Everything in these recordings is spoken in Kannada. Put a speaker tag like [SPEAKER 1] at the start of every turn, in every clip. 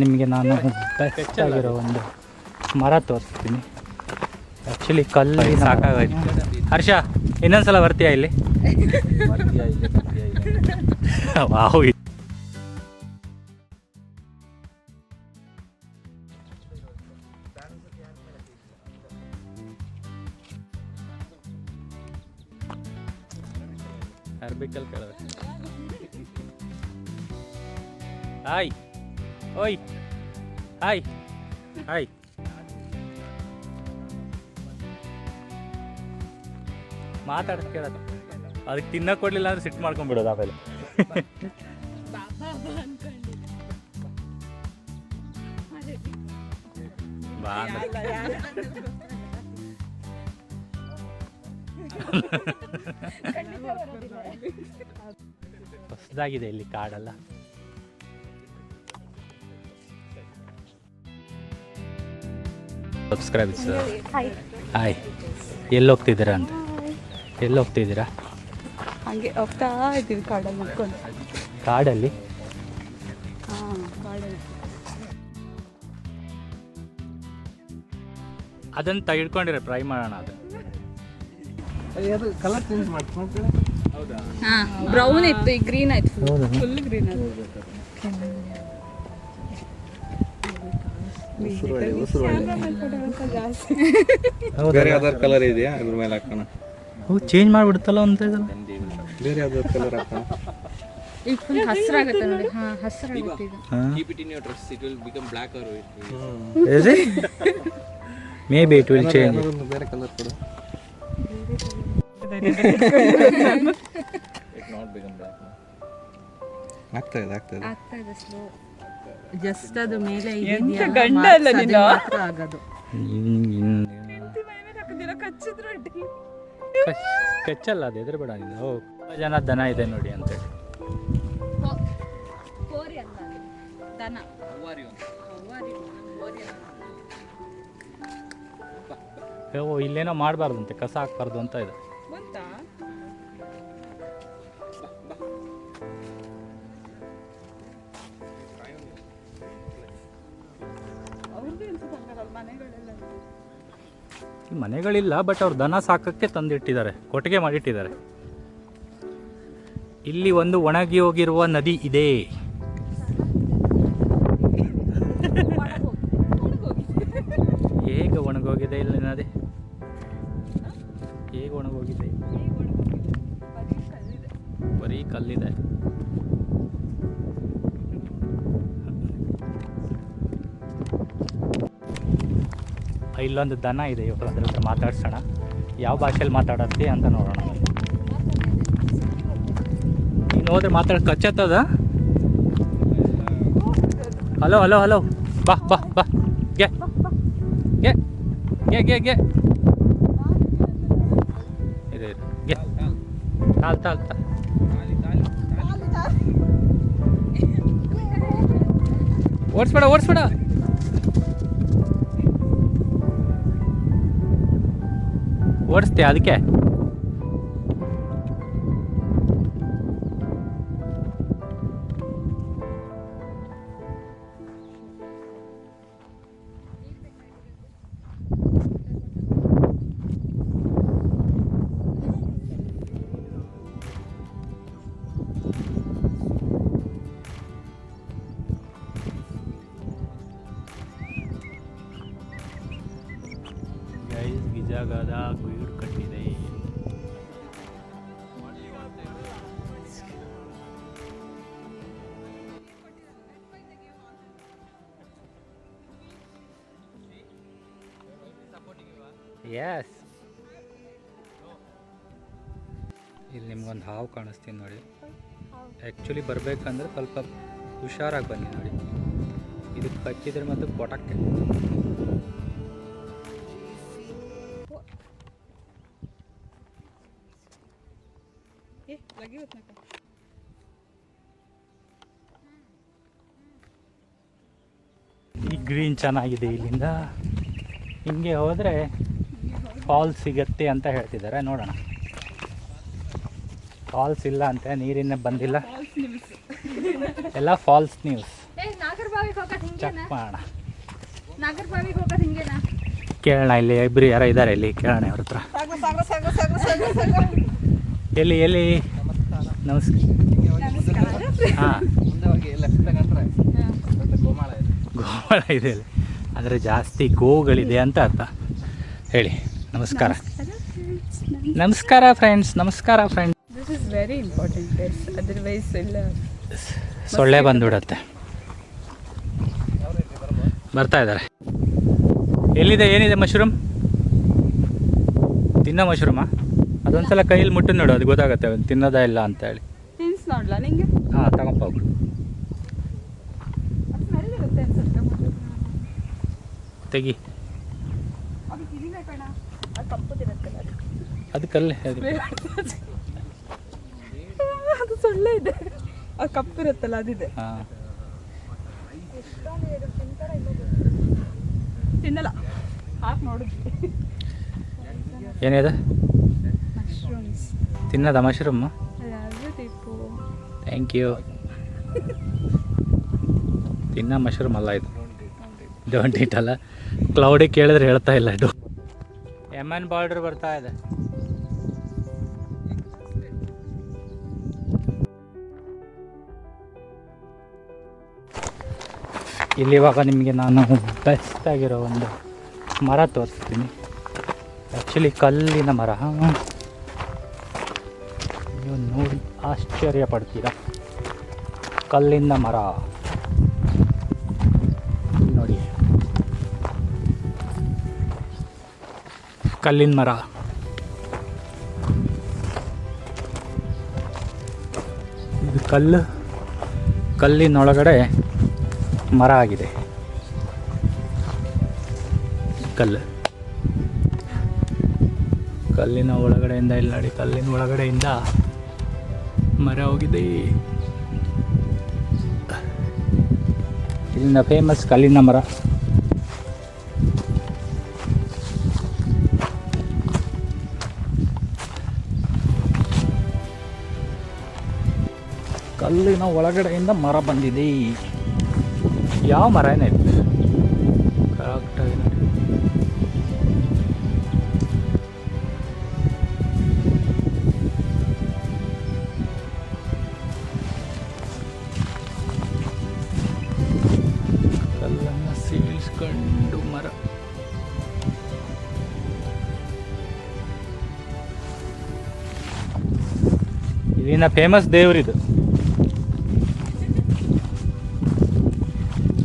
[SPEAKER 1] ನಿಮಗೆ ನಾನು ಬೆಸ್ಟ್ ಆಗಿರೋ ಒಂದು ಮರ ತೋರಿಸ್ತೀನಿ. ಆ್ಯಕ್ಚುಲಿ ಕಲ್ಲು ಸಾಕಾಗೋಯ್ತು. ಹರ್ಷ ಇನ್ನೊಂದ್ಸಲ ಬರ್ತೀಯಾ ಇಲ್ಲಿ? ವಾಹ್, ಅರ್ಬಿಕಲ್ ಕಲರ್. ಹಾಯ್, ಓಯ್, ಹಾಯ್ ಹಾಯ್. ಮಾತಾಡೋದು ಕೇಳೋದು, ಅದಕ್ಕೆ ತಿನ್ನಕ್ಕೆ ಕೊಡಲಿಲ್ಲ ಅಂದ್ರೆ ಸಿಟ್ಟು ಮಾಡ್ಕೊಂಡ್ಬಿಡೋದು ಆಮೇಲೆ. ಬಾ ಹೊಸದಾಗಿದೆ ಇಲ್ಲಿ ಕಾಡೆಲ್ಲ. ಸಬ್ಸ್ಕ್ರೈಬ್. ಹಾಯ್, ಎಲ್ಲಿ ಹೋಗ್ತಿದ್ದೀರಾ ಅಂತ? ಎಲ್ಲಿ ಹೋಗ್ತಿದ್ದೀರಾ?
[SPEAKER 2] ಹಾಗೆ ಹೋಗ್ತಾ ಇದ್ದೀವಿ ಕಾಡಲ್ಲಿ ನೋಡ್ಕೊಂಡು.
[SPEAKER 1] ಕಾಡಲ್ಲಿ?
[SPEAKER 2] ಹಾಂ, ಕಾಡಲ್ಲಿ.
[SPEAKER 1] ಅದನ್ನು ತೆಗೆದುಕೊಂಡಿರೋ ಟ್ರೈ ಮಾಡೋಣ. ಅದು
[SPEAKER 3] ಕಲರ್ ಚೇಂಜ್ ಮಾಡ್ಕೊಂಡು.
[SPEAKER 1] ಹೌದಾ?
[SPEAKER 2] ಹಾಂ, ಬ್ರೌನ್ ಇತ್ತು, ಈಗ ಗ್ರೀನ್ ಆಯ್ತು. ಫುಲ್ ಗ್ರೀನ್ ಆಯ್ತು.
[SPEAKER 3] ಬೇರೆ ಯಾವ್ದಾದ್ರು ಕಲರ್ ಇದೆಯಾ ಅದ್ರ ಮೇಲೆ ಹಾಕೋಣ?
[SPEAKER 1] ಚೇಂಜ್ ಮಾಡಿಬಿಡುತ್ತಲ್ಲ ಅಂತ.
[SPEAKER 3] ಬೇರೆ ಯಾವ್ದಾದ್ರು ಕಲರ್ ಹಾಕೋಣ?
[SPEAKER 2] ಈಗ ಫುಲ್ ಹಸಿರಾಗುತ್ತೆ ನೋಡಿ. ಹಾಂ, ಹಸಿರಾಗುತ್ತೆ ಇದು.
[SPEAKER 4] Keep it in your dress. It will become black or white.
[SPEAKER 1] Is it? Maybe it will change.
[SPEAKER 3] ಬೇರೆ ಕಲರ್ ಕೊಡು.
[SPEAKER 4] It not become black.
[SPEAKER 3] ಆಗ್ತಾ ಇದೆ
[SPEAKER 2] ಸ್ಲೋ.
[SPEAKER 5] ಜಸ್ಟ್ ಅದು ಮೇಲೆ
[SPEAKER 2] ಎಂತ ಗಂಡ ಅಲ್ಲ ನೀನು?
[SPEAKER 5] ಆಗೋದು.
[SPEAKER 1] ಕಚ್ಚಲ್ಲ, ಅದು ಎದುರುಬೇಡ ನೀನು. ಓ, ಜನ ದನ ಇದೆ ನೋಡಿ ಅಂತೇಳಿ.
[SPEAKER 2] ಕೋರಿ ಅಲ್ಲ, ದನ.
[SPEAKER 1] ಓ, ಇಲ್ಲೇನೋ ಮಾಡಬಾರ್ದಂತೆ, ಕಸ ಹಾಕ್ಬಾರ್ದು ಅಂತ ಇದೆ. ಮನೆಗಳಿಲ್ಲ, ಬಟ್ ಅವ್ರು ದನ ಸಾಕಕ್ಕೆ ತಂದಿಟ್ಟಿದ್ದಾರೆ, ಕೊಟ್ಟಿಗೆ ಮಾಡಿಟ್ಟಿದ್ದಾರೆ. ಇಲ್ಲಿ ಒಂದು ಒಣಗಿ ಹೋಗಿರುವ ನದಿ ಇದೆ. ಹೇಗೆ ಒಣಗೋಗಿದೆ ಇಲ್ಲಿ ನದಿ? ಹೇಗೆ ಒಣಗೋಗಿದೆ? ಬರೀ ಕಲ್ಲಿದೆ. ಇಲ್ಲೊಂದು ದನ ಇದೆ, ಇವಾಗ ಅದ್ರ ಹತ್ರ ಮಾತಾಡ್ಸೋಣ. ಯಾವ ಭಾಷೆಯಲ್ಲಿ ಮಾತಾಡತ್ತಿ ಅಂತ ನೋಡೋಣ. ನೀನು ಹೋದ್ರೆ ಮಾತಾಡ ಕಚ್ಚತ್ತದ. ಹಲೋ ಹಲೋ ಹಲೋ, ಬಾ ಬಾ ಬಾ, ಗೆ ಗೆ ಗೆ ಗೆ ಗೆ ಇದೆ ಗೆ, ತಾಲ್ ತಾಲ್ ತಾಲ್. ಓಡಿಸ್ಬೇಡ ಓಡಿಸ್ಬೇಡ. ಓಡಿಸ್ತೀಯ ಅದಕ್ಕೆ? ಗಿಜಾಗದ ಗುಯ್ಯೂರು ಕಟ್ಟಿದೆ. ಎಸ್, ಇಲ್ಲಿ ನಿಮ್ಗೊಂದು ಹಾವು ಕಾಣಿಸ್ತೀನಿ ನೋಡಿ. ಆ್ಯಕ್ಚುಲಿ ಬರಬೇಕಂದ್ರೆ ಸ್ವಲ್ಪ ಹುಷಾರಾಗಿ ಬನ್ನಿ ನೋಡಿ. ಇದು ಕಚ್ಚಿದ್ರೆ ಮತ್ತು ಕೊಟಕ್ಕೆ. ಈ ಗ್ರೀನ್ ಚೆನ್ನಾಗಿದೆ. ಇಲ್ಲಿಂದ ಹಿಂಗೆ ಹೋದರೆ ಫಾಲ್ಸ್ ಸಿಗತ್ತೆ ಅಂತ ಹೇಳ್ತಿದ್ದಾರೆ. ನೋಡೋಣ. ಫಾಲ್ಸ್ ಇಲ್ಲ ಅಂತ, ನೀರಿನ ಬಂದಿಲ್ಲ. ಎಲ್ಲ ಫಾಲ್ಸ್ ನ್ಯೂಸ್.
[SPEAKER 2] ನಾಗರಬಾವಿಗೆ ಹೋಗೋದು
[SPEAKER 1] ಚೆಕ್
[SPEAKER 2] ಹಿಂಗೇನಾ?
[SPEAKER 1] ಮಾಡೋಣ,
[SPEAKER 2] ನಾಗರಬಾವಿಗೆ ಹೋಗೋದು ಹಿಂಗೇನಾ?
[SPEAKER 1] ಕೇಳೋಣ. ಇಲ್ಲಿ ಇಬ್ಬರು ಯಾರೋ ಇದ್ದಾರೆ, ಇಲ್ಲಿ ಕೇಳೋಣ ಅವ್ರ ಹತ್ರ. ಎಲ್ಲಿ ನಮಸ್ಕಾರ. ಹಾಂ,
[SPEAKER 4] ಮುಂದೆ ಹೋಗಿ ಲೆಫ್ಟ್ ಕಂಡ್ರೆ ದೊಡ್ಡ ಗೋಮಾಳ ಇದೆ.
[SPEAKER 1] ಗೋಮಾಳ ಇದೆ ಅಲ್ಲಿ, ಅಂದರೆ ಜಾಸ್ತಿ ಗೋಗಳಿದೆ ಅಂತ ಅರ್ಥ. ಹೇಳಿ ನಮಸ್ಕಾರ. ನಮಸ್ಕಾರ ಫ್ರೆಂಡ್ಸ್, ನಮಸ್ಕಾರ friends.
[SPEAKER 5] This is very important, otherwise ಎಲ್ಲ
[SPEAKER 1] ಸೊಳ್ಳೆ ಬಂದುಬಿಡತ್ತೆ. ಬರ್ತಾ ಇದ್ದಾರೆ. ಎಲ್ಲಿದೆ, ಏನಿದೆ ಮಶ್ರೂಮ್? ತಿನ್ನೋ ಮಶ್ರೂಮಾ? ಅದೊಂದ್ಸಲ ಕೈಯಲ್ಲಿ ಮುಟ್ಟು ನೋಡು, ಅದು ಗೊತ್ತಾಗುತ್ತೆ ತಿನ್ನೋದಾ ಇಲ್ಲ ಅಂತ ಹೇಳಿ.
[SPEAKER 5] ತಿನ್ಸ್ ನೋಡ್ಲಾ ನಿಂಗೆ?
[SPEAKER 1] ಹಾಂ, ತಗೊಂಬೋಗು.
[SPEAKER 5] ಸ್ಮೆಲ್ ಇರುತ್ತೆ ಅನ್ಸುತ್ತೆ.
[SPEAKER 1] ತೆಗಿ.
[SPEAKER 5] ಅದು ತಿನ್ನಿಲ್ಲ ಕಣ, ಅದು ಕಪ್ಪುದಿರುತ್ತಲ್ಲ ಅದು.
[SPEAKER 1] ಅದು ಕಲ್ಲೇ ಅದು.
[SPEAKER 5] ಅದು ಸೊಳ್ಳೆ ಇದೆ, ಅದು ಕಪ್ಪಿರುತ್ತಲ್ಲ ಅದಿದೆ.
[SPEAKER 1] ಹಾಂ,
[SPEAKER 5] ತಿನ್ನಲ್ಲ, ಹಾಕಿ ನೋಡಿದ್ವಿ.
[SPEAKER 1] ಏನಿದೆ?
[SPEAKER 5] ಮಶ್ರೂಮ್ಸ್
[SPEAKER 1] ತಿನ್ನೋದ ಮಶ್ರೂಮ್?
[SPEAKER 5] ಯಾವುದು ಟೈಪು?
[SPEAKER 1] Thank you. ತಿನ್ನೋ ಮಶ್ರೂಮ್ ಅಲ್ಲ ಇದು, ಡೋಂಟ್ ಇಟ್ ಅಲ್ಲ. ಕ್ಲೌಡಿಗೆ ಕೇಳಿದ್ರೆ ಹೇಳ್ತಾ ಇಲ್ಲ. MN ಬಾರ್ಡರ್ ಬರ್ತಾ ಇದೆ. ಇಲ್ಲಿ ಇವಾಗ ನಿಮಗೆ ನಾನು ಬೆಸ್ಟ್ ಆಗಿರೋ ಒಂದು ಮರ ತೋರಿಸ್ತೀನಿ. ಆ್ಯಕ್ಚುಲಿ ಕಲ್ಲಿನ ಮರ. ನೀವು ನೋಡಿ ಆಶ್ಚರ್ಯ ಪಡ್ತೀರಾ. ಕಲ್ಲಿನ ಮರ ನೋಡಿ, ಕಲ್ಲಿನ ಮರ. ಇದು ಕಲ್ಲಿನೊಳಗಡೆ ಮರ ಆಗಿದೆ. ಕಲ್ಲಿನ ಒಳಗಡೆಯಿಂದ, ಇಲ್ಲಿ ನೋಡಿ, ಕಲ್ಲಿನ ಒಳಗಡೆಯಿಂದ ಮರ ಹೋಗಿದೆ. ಇಲ್ಲಿನ ಫೇಮಸ್ ಕಲ್ಲಿನ ಮರ. ಕಲ್ಲಿನ ಒಳಗಡೆಯಿಂದ ಮರ ಬಂದಿದೆ. ಯಾವ ಮರ ಏನಾಯ್ತು ಕರೆಕ್ಟಾಗಿ ನೋಡಿ. ಕಲ್ಲನ್ನು ಸೀಳಿಸ್ಕೊಂಡು ಮರ. ಇಲ್ಲಿನ ಫೇಮಸ್ ದೇವರಿದು,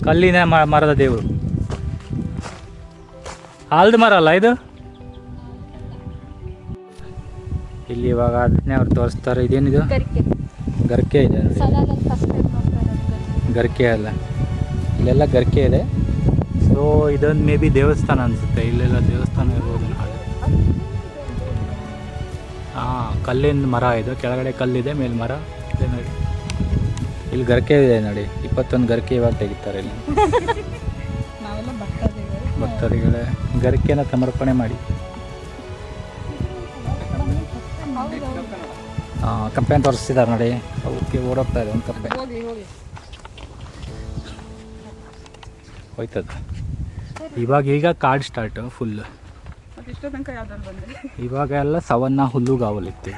[SPEAKER 1] ಕಲ್ಲಿನ ಮರದ ದೇವರು. ಆಲ್ದ ಮರ ಅಲ್ಲ ಇದು. ಇಲ್ಲಿ ಇವಾಗ ಅದನ್ನೇ ಅವ್ರು ತೋರಿಸ್ತಾರೆ. ಇದೇನಿದು? ಗರ್ಕೆ ಇದೆ ನೋಡಿ. ಗರ್ಕೆ ಅಲ್ಲ, ಇಲ್ಲೆಲ್ಲ ಗರ್ಕೆ ಇದೆ. ಸೊ ಇದೊಂದು ಮೇ ಬಿ ದೇವಸ್ಥಾನ ಅನಿಸುತ್ತೆ. ಇಲ್ಲೆಲ್ಲ ದೇವಸ್ಥಾನ ಇರ್ಬೋದು ನಾಳೆ. ಹಾಂ, ಕಲ್ಲಿನ ಮರ ಇದು. ಕೆಳಗಡೆ ಕಲ್ಲಿದೆ, ಮೇಲೆ ಮರ ಇದೆ ನೋಡಿ. ಇಲ್ಲಿ ಗರ್ಕೆ ಇದೆ ನೋಡಿ. 21 ಗರ್ಕೆ ಇವಾಗ ತೆಗಿತಾರೆ ಇಲ್ಲಿ.
[SPEAKER 5] ನಾವೆಲ್ಲ
[SPEAKER 1] ಭಕ್ತರಿಗಳೇ ಗರ್ಕೆನ ಸಮರ್ಪಣೆ ಮಾಡಿ. ಕಂಪೆನ್ ತೋರಿಸ್ತಿದ್ದಾರೆ ನೋಡಿ. ಅವಕ್ಕೆ ಓಡೋಗ್ತಾ ಇದೆ ಒಂದು ಕಂಪೆ. ಹೋಯ್ತದ. ಈಗ ಕಾಡು ಸ್ಟಾರ್ಟು ಫುಲ್ಲು. ಇವಾಗ ಎಲ್ಲ ಸವನ್ನ ಹುಲ್ಲುಗಾವಲಿತ್ತು.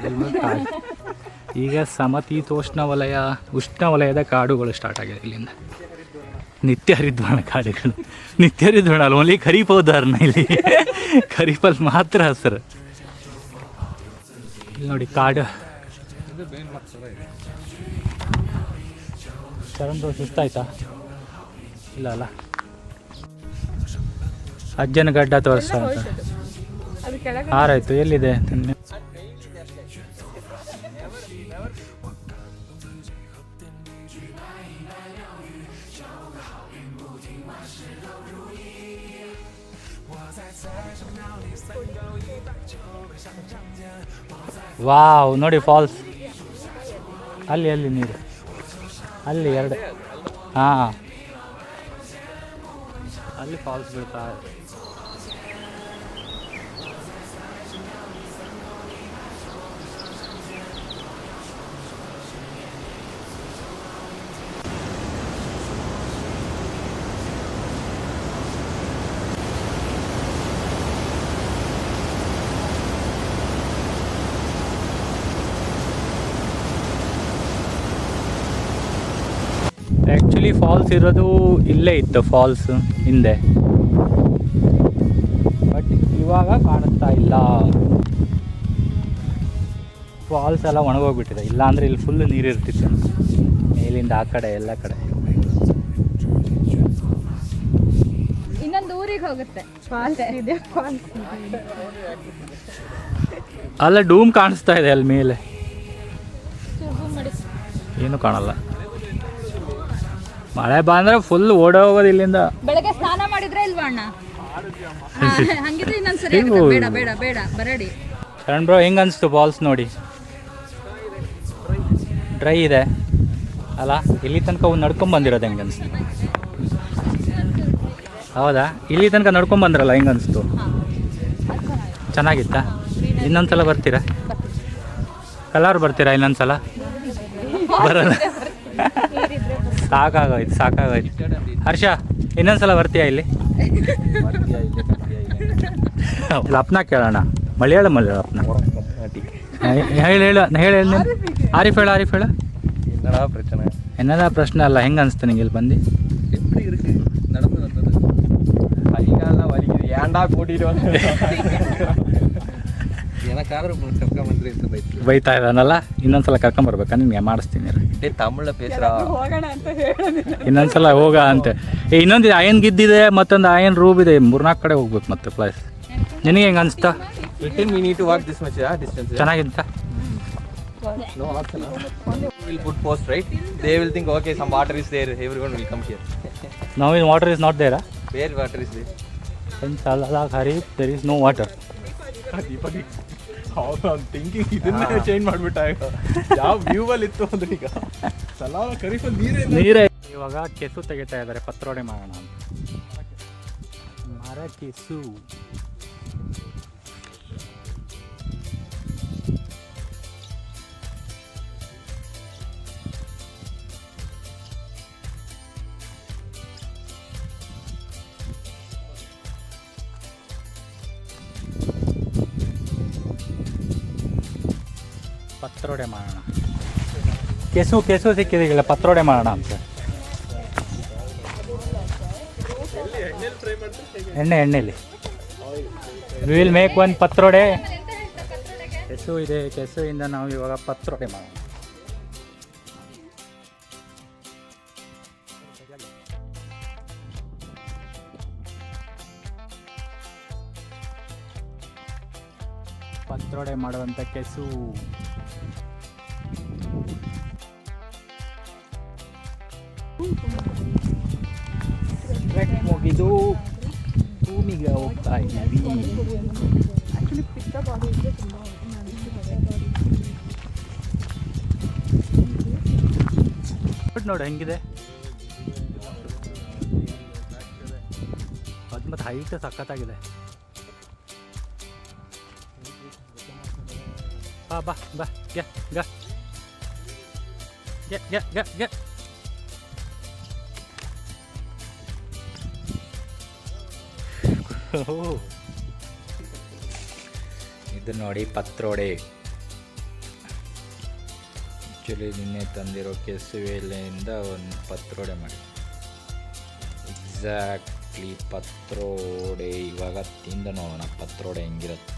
[SPEAKER 1] ಈಗ ಸಮತೀತೋಷ್ಣ ಉಷ್ಣವಲಯದ ಕಾಡುಗಳು ಸ್ಟಾರ್ಟ್ ಆಗಿದೆ ಇಲ್ಲಿಂದ. ನಿತ್ಯ ಹರಿದ್ವಾಣ ಕಾಡುಗಳು. ನಿತ್ಯ ಹರಿದ್ವಾಣ ಅಲ್ಲ, ಓನ್ಲಿ ಖರೀಫ್ ಉದಾಹರಣೆ. ಇಲ್ಲಿ ಖರೀಫಲ್ಲಿ ಮಾತ್ರ ಹಸಿರು. ಇಲ್ಲಿ ನೋಡಿ ಕಾಡು. ಚರಂದು ಸುಸ್ತಾಯ್ತಾ? ಇಲ್ಲ ಅಲ್ಲ. ಅಜ್ಜನ ಗಡ್ಡ ತೋರಿಸ್ತಾ ಆರಾಯ್ತು. ಎಲ್ಲಿದೆ? ವಾವ್, ನೋಡಿ ಫಾಲ್ಸ್. ಅಲ್ಲಿ ನೀರು, ಅಲ್ಲಿ ಎರಡು. ಹಾಂ, ಅಲ್ಲಿ ಫಾಲ್ಸ್ ಬೀಳ್ತಾ ಇದೆ. ಆ್ಯಕ್ಚುಲಿ ಫಾಲ್ಸ್ ಇರೋದು ಇಲ್ಲೇ ಇತ್ತು, ಫಾಲ್ಸ್ ಹಿಂದೆ, ಬಟ್ ಇವಾಗ ಕಾಣಿಸ್ತಾ ಇಲ್ಲ. ಫಾಲ್ಸ್ ಎಲ್ಲ ಒಣಗೋಗ್ಬಿಟ್ಟಿದೆ, ಇಲ್ಲಾಂದರೆ ಇಲ್ಲಿ ಫುಲ್ ನೀರು ಇರ್ತಿತ್ತು ಮೇಲಿಂದ ಆ ಕಡೆ ಎಲ್ಲ ಕಡೆ.
[SPEAKER 2] ಇನ್ನೊಂದು ಊರಿಗೆ ಹೋಗುತ್ತೆ ಫಾಲ್ಸ್ ಇದೆ.
[SPEAKER 1] ಅಲ್ಲ ಡೂಮ್ ಕಾಣಿಸ್ತಾ ಇದೆ ಅಲ್ಲಿ ಮೇಲೆ, ಏನು ಕಾಣಲ್ಲ. ಮಳೆ ಬಂದ್ರೆ ಫುಲ್ ಓಡೋಗೋದು ಇಲ್ಲಿಂದ.
[SPEAKER 2] ಬೆಳಗ್ಗೆ ಸ್ನಾನ ಮಾಡಿದ್ರೆ ಇಲ್ವಾ ಅಣ್ಣ? ಹಂಗಿದ್ರೆ ಇನ್ನೊಂದು ಸರಿ ಆಗುತ್ತೆ. ಬೇಡ ಬೇಡ ಬೇಡ ಬರಡಿ.
[SPEAKER 1] ಶರಣ್ ಬ್ರೋ ಹೆಂಗೆ ಅನಿಸ್ತು ಫಾಲ್ಸ್ ನೋಡಿ? ಡ್ರೈ ಇದೆ ಅಲ್ಲ, ಇಲ್ಲಿ ತನಕ ನಡ್ಕೊಂಬಂದಿರೋದು ಹೆಂಗೆ ಅನಿಸ್ತು? ಹೌದಾ, ಇಲ್ಲಿ ತನಕ ನಡ್ಕೊಂಬಂದ್ರಲ್ಲ ಹೆಂಗೆ ಅನಿಸ್ತು? ಚೆನ್ನಾಗಿತ್ತಾ? ಇನ್ನೊಂದ್ಸಲ ಬರ್ತೀರಾ? ಕಲರ್ ಬರ್ತೀರಾ ಇನ್ನೊಂದ್ಸಲ? ಬರಲ್ಲ, ಸಾಕಾಗೋಯ್ತು. ಹರ್ಷ ಇನ್ನೊಂದ್ಸಲ ಬರ್ತೀಯಾ ಇಲ್ಲಿ? ಅಪ್ನ ಕೇಳೋಣ, ಮಲಯಾಳಂ ಅಪ್ನ ಹೇಳು. ಆರಿಫ್ ಹೇಳು. என்னடா பிரச்சனை ಅಲ್ಲ, ಹೆಂಗೆ ಅನಿಸ್ತು ನಿಂಗೆ ಇಲ್ಲಿ ಬಂದು?
[SPEAKER 4] எப்படி இருக்கு நடந்து வந்தது? கைகாலெல்லாம் வலிக்குது, ஏன்டா கூட்டிட்டு வந்து. எனக்காக கರ್ಕೊಂಡ್ಬಂದ್ರಿ ಅಂತ
[SPEAKER 1] ಬೈತಾ ಇದ್ದಾನಲ್ಲ, ಇನ್ನೊಂದ್ಸಲ ಕರ್ಕೊಂಬರ್ಬೇಕಾ ನಿನ್ಗೆ? ಮಾಡಿಸ್ತೀನಿ
[SPEAKER 4] ತಮಿಳ್ನ ಪೇಸ್ರಾ.
[SPEAKER 5] ಹೋಗೋಣ ಅಂತ ಹೇಳೋದಿಲ್ಲ.
[SPEAKER 1] ಇನ್ನೊಂದ್ಸಲ ಹೋಗ ಅಂತೆ. ಇನ್ನೊಂದು ಆಯನ್ ಗಿದ್ದಿದೆ, ಮತ್ತೊಂದು ಆಯನ್ ರೂಬ್ ಇದೆ, 3-4 ಕಡೆ ಹೋಗ್ಬೇಕು ಮತ್ತೆ ಪ್ಲೇಸ್. ನಿನಗೆ ಹೆಂಗೆ ಅನಿಸ್ತಾ?
[SPEAKER 4] 15 we need to walk this much distance.
[SPEAKER 1] ಚೆನ್ನಾಗಿತ್ತ?
[SPEAKER 4] No option. We'll put post, right? They will think, okay, some water is there, everyone will come here.
[SPEAKER 1] Now in water is not there?
[SPEAKER 4] Where water is there?
[SPEAKER 1] In Salalah Kharif there is no water.
[SPEAKER 3] Deepak thinking ಇದನ್ನೇ ಚೇಂಜ್ ಮಾಡ್ಬಿಟ್ಟ. ಯಾವ ವ್ಯೂ ಅಲ್ಲಿ ಇತ್ತು ಅಂದ್ರೆ ಈಗ ಸಲಾಲ ಖರೀಫಲ್ಲಿ ನೀರೇ.
[SPEAKER 1] ಇವಾಗ ಕೆಸು ತೆಗಿತಾ ಇದ್ದಾರೆ, ಪತ್ರೊಡೆ ಮಾಡೋಣ ಅಂತ. ಮರ ಕೆಸು ಪತ್ರೊಡೆ ಮಾಡೋಣ. ಕೆಸು ಸಿಕ್ಕಿದೀಗಿಲ್ಲ, ಪತ್ರೊಡೆ ಮಾಡೋಣ ಅಂತ. ಎಣ್ಣೆಲಿ ವಿ ವಿಲ್ ಮೇಕ್ ಒನ್ ಪತ್ರೊಡೆ. ಕೆಸು ಇದೆ, ಕೆಸುವಿಂದ ನಾವು ಇವಾಗ ಪತ್ರೊಡೆ ಮಾಡೋಣ. ಪತ್ರೊಡೆ ಮಾಡುವಂಥ ಕೆಸು. ಟ್ರೆಕ್ ಮುಗಿದು ಭೂಮಿಗೆ ಹೋಗ್ತಾ ಇದ್ದೀವಿ.
[SPEAKER 5] ಆಕ್ಚುಲಿ ಪಿತ್ತ ಬಾಡಿ ಇದ್ರೆ ತುಂಬ
[SPEAKER 1] ನೋಡಿ ಹೆಂಗಿದೆ ಅದು, ಮತ್ತು ಹೈಟ್ ಸಖತ್ತಾಗಿದೆ. ಬಾ ಗ ಇದು ನೋಡಿ ಪತ್ರೊಡೆ. ಆ್ಯಕ್ಚುಲಿ ನಿನ್ನೆ ತಂದಿರೋ ಕೆಸುವೆಲೆಯಿಂದ ಒಂದು ಪತ್ರೊಡೆ ಮಾಡಿ. ಎಕ್ಸಾಕ್ಟ್ಲಿ ಪತ್ರೊಡೆ ಇವಾಗ ತಿಂದು ನೋಡೋಣ ಪತ್ರೊಡೆ ಹೆಂಗಿರುತ್ತೆ.